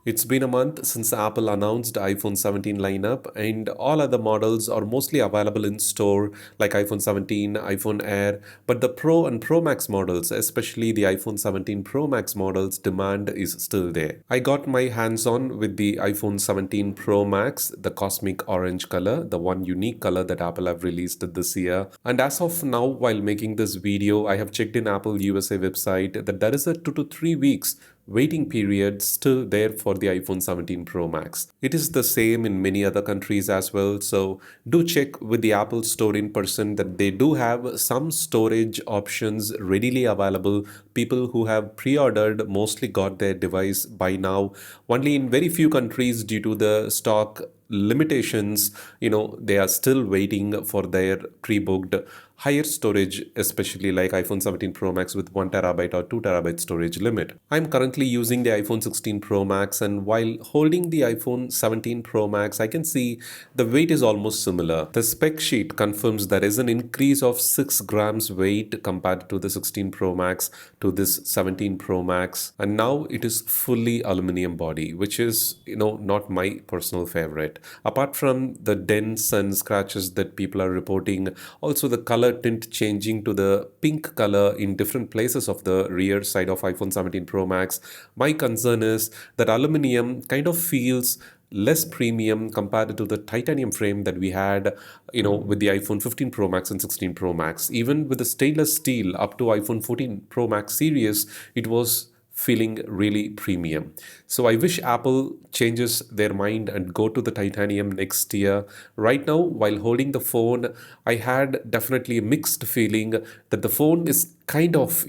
It's been a month since Apple announced iPhone 17 lineup, and all other models are mostly available in store, like iPhone 17, iPhone Air. But the Pro and Pro Max models, especially the iPhone 17 Pro Max models, demand is still there. I got my hands on with the iPhone 17 Pro Max, the cosmic orange color, the one unique color that Apple have released this year. And as of now, while making this video, I have checked in Apple USA website that there is a 2 to 3 weeks waiting period still there for the iPhone 17 Pro Max. It is the same in many other countries as well, so do check with the Apple store in person that they do have some storage options readily available. People who have pre-ordered mostly got their device by now. Only in very few countries, due to the stock limitations, they are still waiting for their pre-booked higher storage, especially like iPhone 17 Pro Max with 1 terabyte or 2 terabyte storage limit. I'm currently using the iPhone 16 Pro Max, and while holding the iPhone 17 Pro Max, I can see the weight is almost similar. The spec sheet confirms there is an increase of 6 grams weight compared to the 16 Pro Max to this 17 Pro Max, and now it is fully aluminum body, which is not my personal favorite. Apart from the dents and scratches that people are reporting, also the color tint changing to the pink color in different places of the rear side of iPhone 17 Pro Max, my concern is that aluminum kind of feels less premium compared to the titanium frame that we had with the iPhone 15 Pro Max and 16 Pro Max. Even with the stainless steel up to iPhone 14 Pro Max series, it was feeling really premium. So I wish Apple changes their mind and go to the titanium next year. Right now, while holding the phone, I had definitely a mixed feeling that the phone is kind of,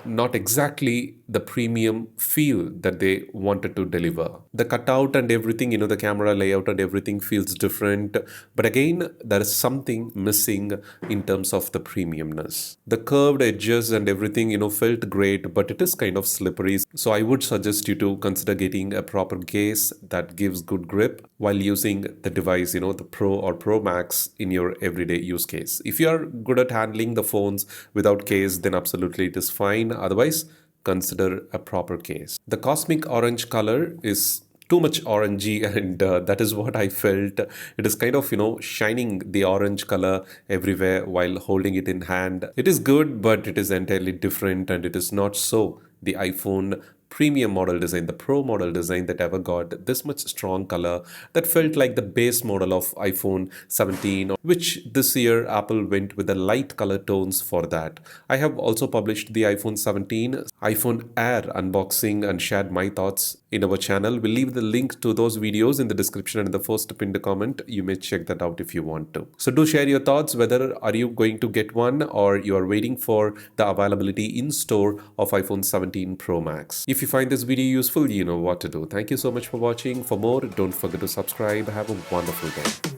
not exactly the premium feel that they wanted to deliver. The cutout and everything, the camera layout and everything feels different. But again, there is something missing in terms of the premiumness. The curved edges and everything, felt great, but it is kind of slippery. So I would suggest you to consider getting a proper case that gives good grip while using the device, the Pro or Pro Max in your everyday use case. If you are good at handling the phones without case, then absolutely it is fine. Otherwise, consider a proper case. The cosmic orange color is too much orangey, and that is what I felt. It is kind of shining the orange color everywhere while holding it in hand. It is good, but it is entirely different, and it is not so the iPhone premium model design, the Pro model design, that ever got this much strong color that felt like the base model of iPhone 17, which this year Apple went with the light color tones for that. I have also published the iPhone 17, iPhone Air unboxing and shared my thoughts in our channel. We'll leave the link to those videos in the description and in the first pinned comment. You may check that out if you want to. So do share your thoughts, whether are you going to get one or you are waiting for the availability in store of iPhone 17 Pro Max. If you find this video useful, you know what to do. Thank you so much for watching. For more, don't forget to subscribe. Have a wonderful day.